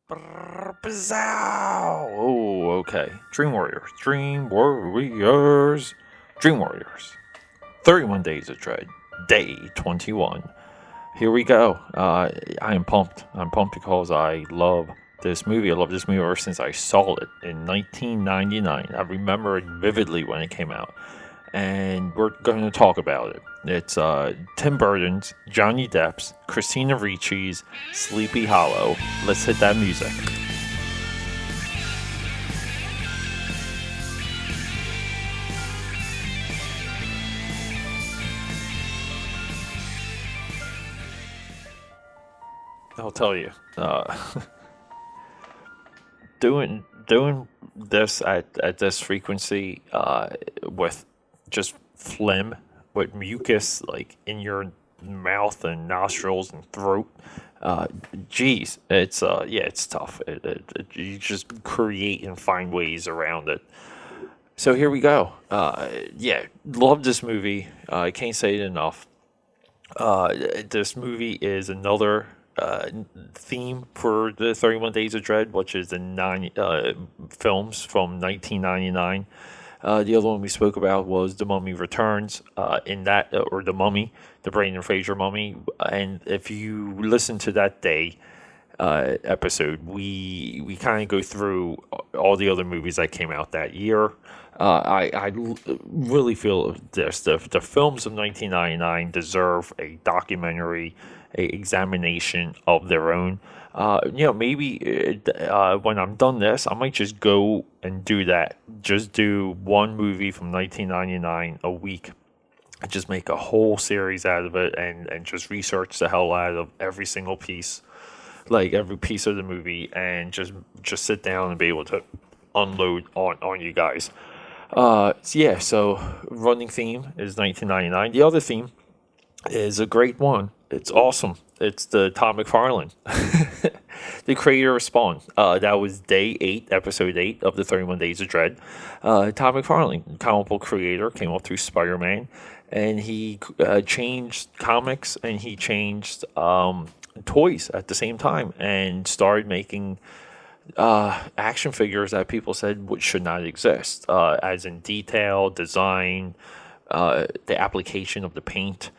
Brrr, oh, okay. Dream Warriors. Dream Warriors. Dream Warriors. 31 Days of Dread. Day 21. Here we go. I am pumped. I'm pumped because I love this movie. I love this movie ever since I saw it in 1999. I remember it vividly when it came out. And we're going to talk about it. It's Tim Burton's, Johnny Depp's, Christina Ricci's Sleepy Hollow. Let's hit that music. I'll tell you, doing this at this frequency with just phlegm, with mucus like in your mouth and nostrils and throat. Geez, it's yeah, it's tough. You just create and find ways around it. So here we go. Yeah, love this movie. I can't say it enough. This movie is another theme for the 31 Days of Dread, which is the nine films from 1999. The other one we spoke about was The Mummy Returns, in that, or The Mummy, the Brendan Fraser Mummy. And if you listen to that day episode, we kind of go through all the other movies that came out that year. Really feel this. The films of 1999 deserve a documentary, a examination of their own. Maybe when I'm done this, I might just go and do that. Just do one movie from 1999 a week. Just make a whole series out of it and just research the hell out of every single piece, like every piece of the movie, and just sit down and be able to unload on you guys. So running theme is 1999. The other theme is a great one. It's awesome. It's the Todd McFarlane, the creator of Spawn. That was day 8, episode 8 of the 31 Days of Dread. Todd McFarlane, comic book creator, came up through Spider-Man, and he changed comics and he changed toys at the same time and started making action figures that people said should not exist, as in detail, design, the application of the paint.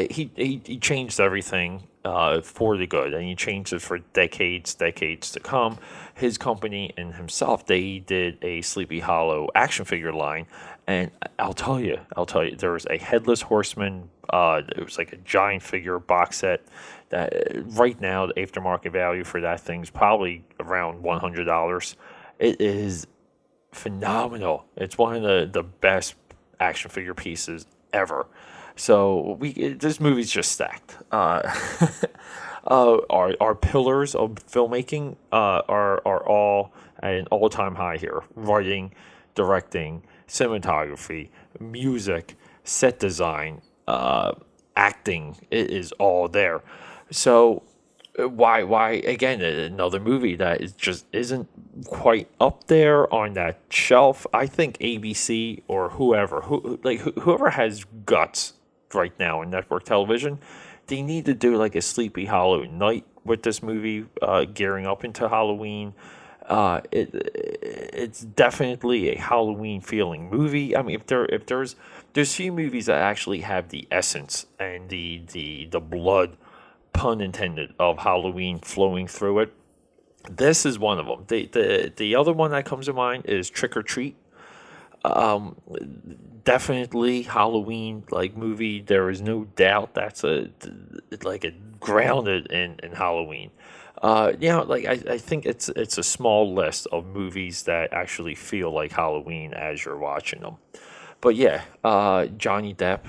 He changed everything for the good, and he changed it for decades to come. His company and himself, they did a Sleepy Hollow action figure line, and I'll tell you, there was a Headless Horseman. It was like a giant figure box set that right now the aftermarket value for that thing's probably around $100. It is phenomenal. It's one of the best action figure pieces ever. So this movie's just stacked. Our pillars of filmmaking are all at an all time high here. Writing, directing, cinematography, music, set design, acting. It is all there. So why again another movie that is just isn't quite up there on that shelf. I think ABC or whoever has guts right now in network television, they need to do like a Sleepy Hollow night with this movie, gearing up into Halloween. It's definitely a Halloween feeling movie. I mean, there's few movies that actually have the essence and the blood, pun intended, of Halloween flowing through it. This is one of them. The other one that comes to mind is Trick or Treat. Um, Definitely Halloween like movie. There is no doubt that's a grounded in Halloween. I think it's a small list of movies that actually feel like Halloween as you're watching them. But yeah, Johnny Depp,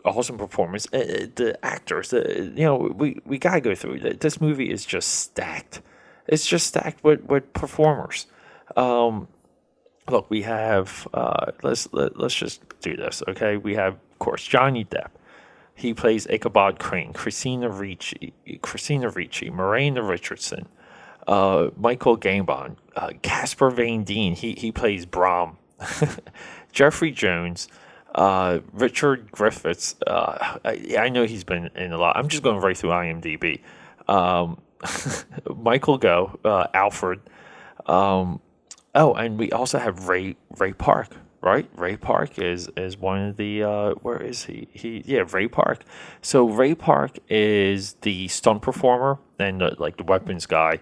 awesome performance. The actors, we gotta go through it. This movie is just stacked. It's just stacked with performers. Um, Look, we have let's just do this, okay? We have, of course, Johnny Depp. He plays Ichabod Crane. Christina Ricci, Miranda Richardson, Michael Gambon, Casper Van Dien. He plays Brom. Jeffrey Jones, Richard Griffiths. I know he's been in a lot. I'm just going right through IMDb. Michael Go, Alfred. Um, oh, and we also have Ray Park, right? Ray Park is one of the where is he? Ray Park. So Ray Park is the stunt performer and like the weapons guy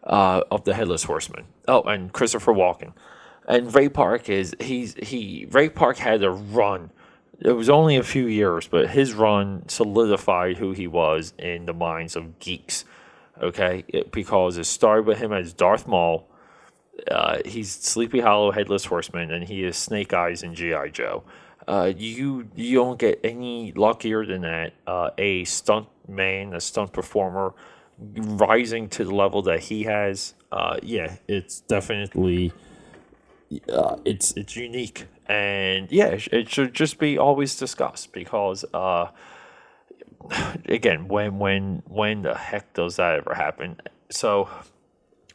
of the Headless Horseman. Oh, and Christopher Walken. And Ray Park Ray Park had a run. It was only a few years, but his run solidified who he was in the minds of geeks. Okay, because it started with him as Darth Maul. He's Sleepy Hollow, Headless Horseman, and he is Snake Eyes in GI Joe. You don't get any luckier than that. A stunt man, a stunt performer, rising to the level that he has. Yeah, it's definitely it's unique, and yeah, it should just be always discussed because again, when the heck does that ever happen? So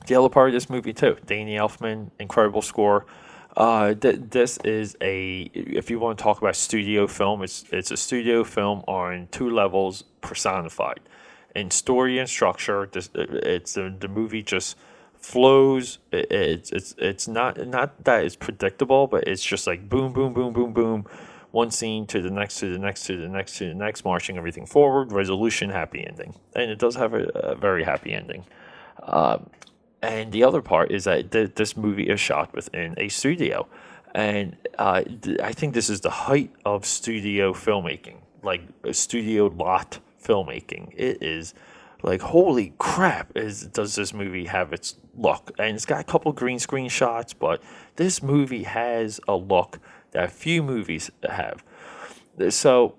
the other part of this movie too, Danny Elfman, incredible score. This is if you want to talk about studio film, it's a studio film on two levels personified. In story and structure, the movie just flows. It's not that it's predictable, but it's just like boom, boom, boom, boom, boom, one scene to the next, to the next, to the next, to the next, marching everything forward. Resolution, happy ending, and it does have a very happy ending. And the other part is that this movie is shot within a studio. And I think this is the height of studio filmmaking, like a studio lot filmmaking. It is like, holy crap, does this movie have its look? And it's got a couple green screen shots, but this movie has a look that few movies have. So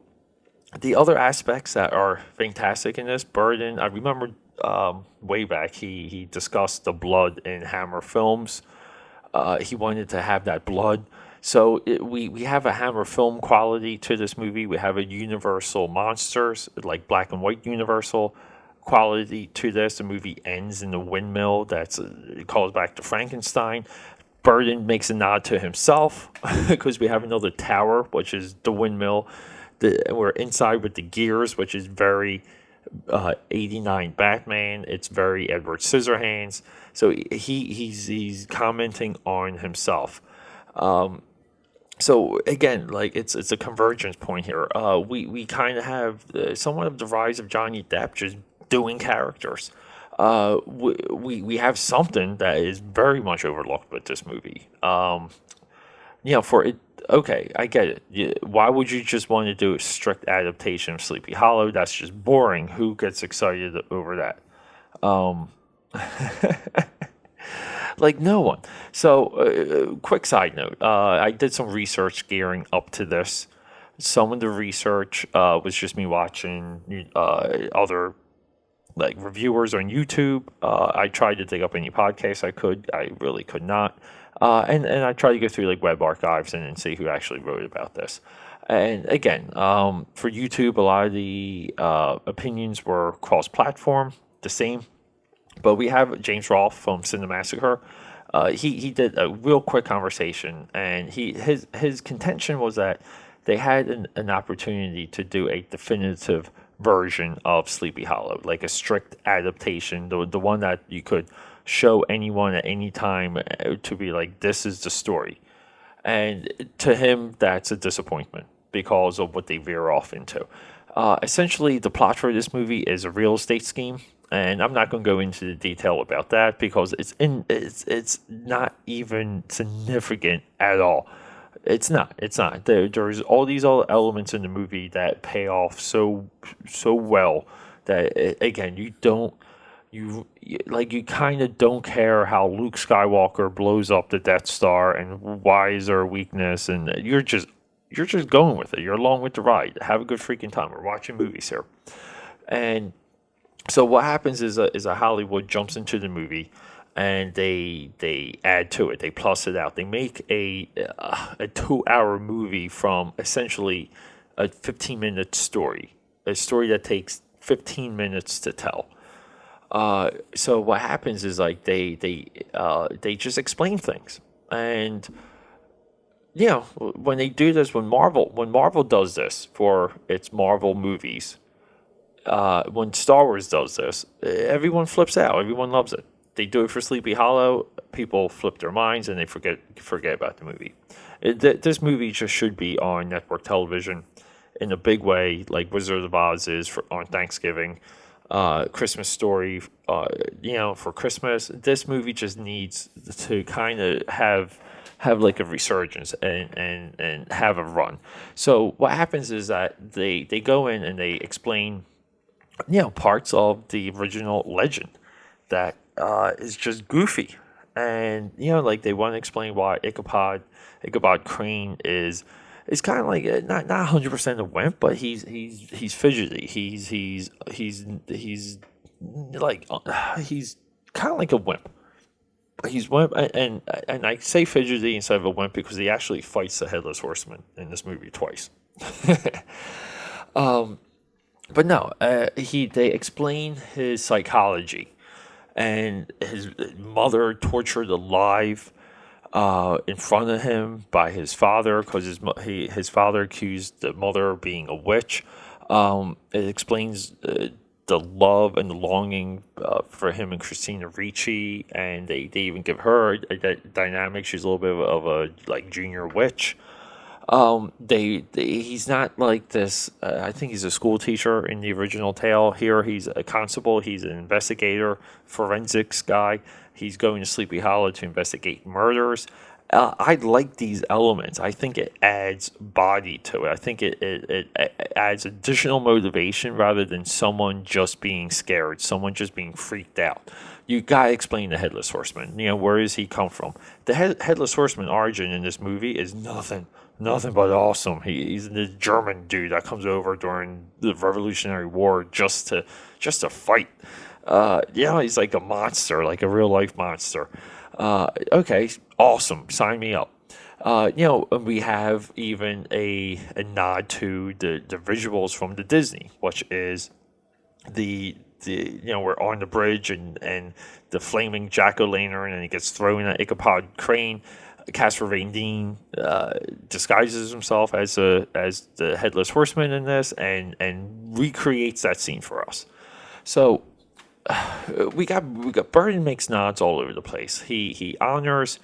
the other aspects that are fantastic in this, Burden, I remember way back he discussed the blood in Hammer films. He wanted to have that blood. So we have a Hammer film quality to this movie. We have a Universal Monsters, like black and white Universal quality to this. The movie ends in the windmill. It calls back to Frankenstein. Burden makes a nod to himself because we have another tower, which is the windmill. We're inside with the gears, which is very 89 Batman. It's very Edward Scissorhands. So he's commenting on himself. So again, like it's a convergence point here. We kind of have somewhat of the rise of Johnny Depp just doing characters. We have something that is very much overlooked with this movie. For it, okay, I get it. Why would you just want to do a strict adaptation of Sleepy Hollow? That's just boring. Who gets excited over that? Like no one. So, quick side note: I did some research gearing up to this. Some of the research was just me watching other like reviewers on YouTube. I tried to dig up any podcasts I could. I really could not. And I tried to go through like web archives and see who actually wrote about this. And again, for YouTube, a lot of the opinions were cross-platform, the same. But we have James Rolfe from Cinemassacre. He did a real quick conversation, and his contention was that they had an opportunity to do a definitive version of Sleepy Hollow, like a strict adaptation, the one that you could show anyone at any time to be like, this is the story. And to him, that's a disappointment because of what they veer off into. Essentially, the plot for this movie is a real estate scheme, and I'm not going to go into the detail about that because it's not even significant at all. It's not. There's all these other elements in the movie that pay off so well that again you kind of don't care how Luke Skywalker blows up the Death Star and why is there a weakness, and you're just going with it. You're along with the ride. Have a good freaking time. We're watching movies here, and so what happens is a Hollywood jumps into the movie, and they add to it. They plus it out. They make a 2-hour movie from essentially a 15-minute story, a story that takes 15 minutes to tell. So what happens is like they just explain things, and when they do this, when Marvel does this for its Marvel movies, when Star Wars does this, everyone flips out. Everyone loves it. They do it for Sleepy Hollow. People flip their minds and they forget about the movie. This movie just should be on network television in a big way, like Wizard of Oz is on Thanksgiving, Christmas Story, for Christmas. This movie just needs to kind of have like a resurgence and have a run. So what happens is that they go in and they explain parts of the original legend that is just goofy, and like they want to explain why Ichabod Crane is kind of like not 100% a wimp, but he's fidgety. He's kind of like a wimp. He's wimp, and I say fidgety instead of a wimp because he actually fights the headless horseman in this movie twice. But no, they explain his psychology, and his mother tortured alive in front of him by his father because his father accused the mother of being a witch. It explains the love and the longing for him and Christina Ricci, and they even give her a dynamic. She's a little bit of a like junior witch. He's not like this. I think he's a school teacher in the original tale. Here, he's a constable. He's an investigator, forensics guy. He's going to Sleepy Hollow to investigate murders. I like these elements. I think it adds body to it. I think it adds additional motivation rather than someone just being scared, someone just being freaked out. You gotta explain the Headless Horseman. Where does he come from? The Headless Horseman origin in this movie is nothing but awesome. He's the German dude that comes over during the Revolutionary War just to fight. He's like a monster, like a real life monster. Okay, awesome. Sign me up. We have even a nod to the visuals from the Disney, which is the we're on the bridge and the flaming jack-o'-lantern, and he gets thrown at Ichabod Crane. Casper Van Dien disguises himself as the Headless Horseman in this, and recreates that scene for us. So we got Burton makes nods all over the place. He honors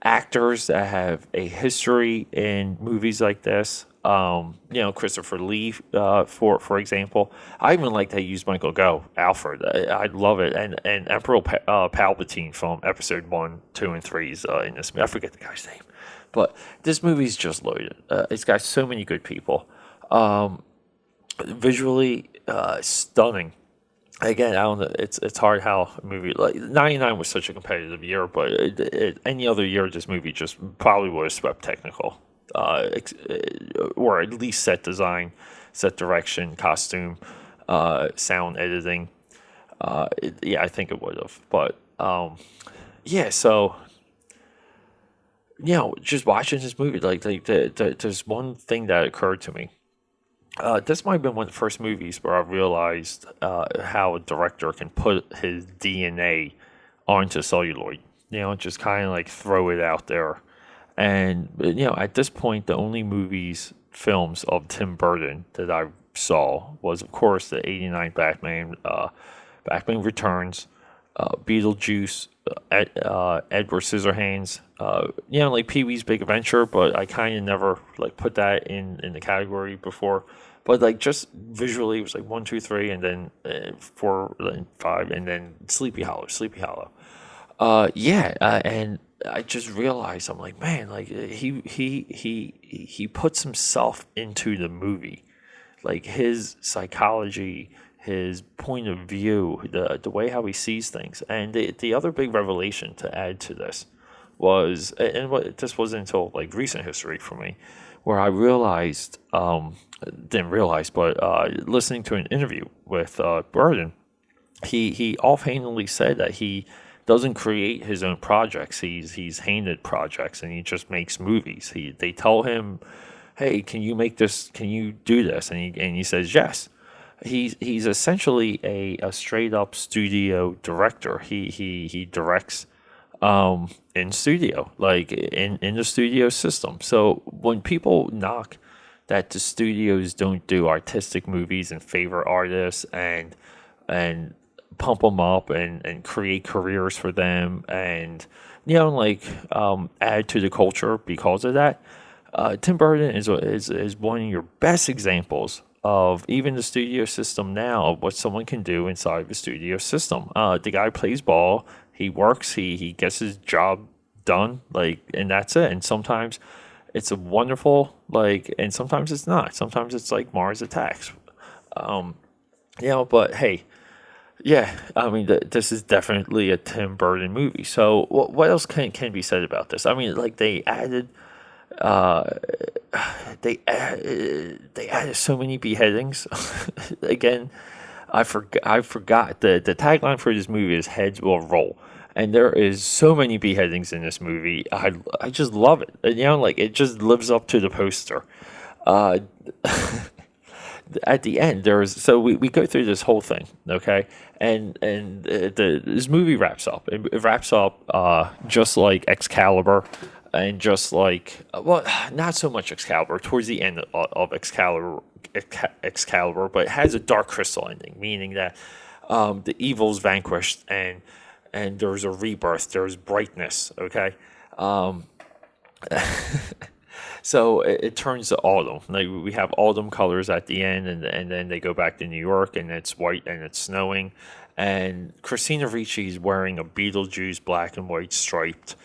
actors that have a history in movies like this. Christopher Lee, for example. I even like they used Michael Gough, Alfred. I love it, and Emperor Palpatine from Episode 1, 2, and 3's in this. I forget the guy's name, but this movie's just loaded. It's got so many good people. Visually stunning. Again, I don't know. It's hard how a movie like '99 was such a competitive year, but any other year, this movie just probably would have swept technical, or at least set design, set direction, costume, sound editing. I think it would have. But so just watching this movie, there's one thing that occurred to me. This might have been one of the first movies where I realized how a director can put his DNA onto celluloid. Just kind of like throw it out there. And, at this point, the only films of Tim Burton that I saw was, of course, the '89 Batman, Batman Returns, Beetlejuice, Edward Scissorhands, like Pee-wee's Big Adventure, but I kind of never like put that in the category before. But like just visually, it was like 1, 2, 3, and then 4, and 5, and then Sleepy Hollow. And I just realized I'm like, man, like he puts himself into the movie, like his psychology, his point of view, the way how he sees things. And the other big revelation to add to this was, and this wasn't until like recent history for me, where I realized, didn't realize, but listening to an interview with Burton, he offhandedly said that he doesn't create his own projects. He's handed projects, and he just makes movies. They tell him, hey, can you make this? Can you do this? And he says yes. He's essentially a straight up studio director. He directs in studio, like in the studio system. So when people knock that the studios don't do artistic movies and favor artists and pump them up and create careers for them and like add to the culture because of that. Tim Burton is one of your best examples of even the studio system now of what someone can do inside the studio system. The guy plays ball, he works, he gets his job done, like, and that's it. And sometimes it's a wonderful, like, and sometimes it's not. Sometimes it's like Mars Attacks. But hey, yeah, I mean, this is definitely a Tim Burton movie. So what else can be said about this? I mean, like uh, they added so many beheadings. Again, I forgot the tagline for this movie is "Heads will roll," and there is so many beheadings in this movie. I just love it. And, like it just lives up to the poster. Uh, at the end there's so we go through this whole thing, okay, and this movie wraps up. It wraps up just like Excalibur, and just like well, not so much Excalibur towards the end of Excalibur, but it has a Dark Crystal ending, meaning that the evil's vanquished and there's a rebirth, there's brightness, okay. um, So it turns to autumn. Like we have autumn colors at the end, and then they go back to New York, and it's white and it's snowing, and Christina Ricci is wearing a Beetlejuice black and white striped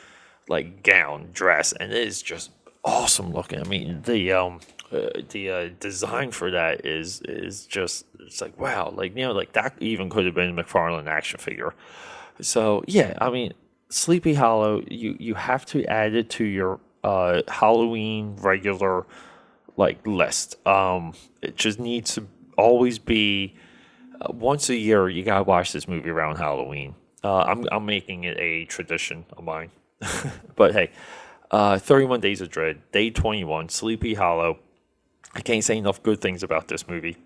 like gown dress, and it is just awesome looking. I mean the design for that is just it's like wow, like like that even could have been a McFarlane action figure. So yeah, I mean, Sleepy Hollow, you have to add it to your Halloween regular like list. It just needs to always be once a year. You gotta watch this movie around Halloween. I'm making it a tradition of mine. But hey, 31 Days of Dread, Day 21, Sleepy Hollow. I can't say enough good things about this movie.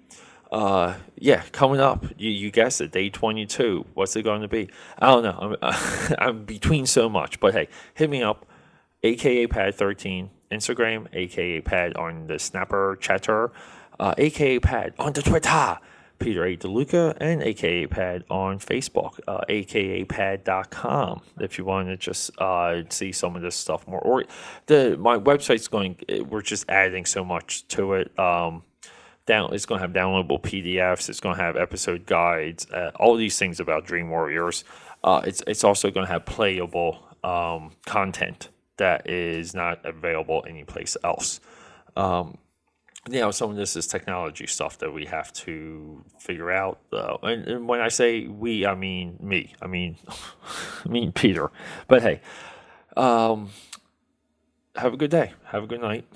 Yeah, coming up, you guessed it, Day 22. What's it going to be? I don't know. I'm between so much, but hey, hit me up, AKAPAD 13 Instagram, AKAPAD on the Snapper Chatter, AKAPAD on the Twitter, Peter A. DeLuca, and AKAPAD on Facebook, AKAPad.com. If you want to just see some of this stuff more, or my website's going. We're just adding so much to it. It's going to have downloadable PDFs. It's going to have episode guides. All these things about Dream Warriors. It's also going to have playable content that is not available anyplace else. Some of this is technology stuff that we have to figure out. And when I say we, I mean me. I mean, I mean Peter. But hey, have a good day. Have a good night.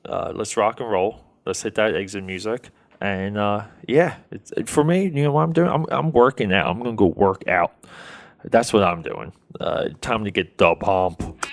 Let's rock and roll. Let's hit that exit music. And for me, you know what I'm doing? I'm working out. I'm gonna go work out. That's what I'm doing. Time to get the pump.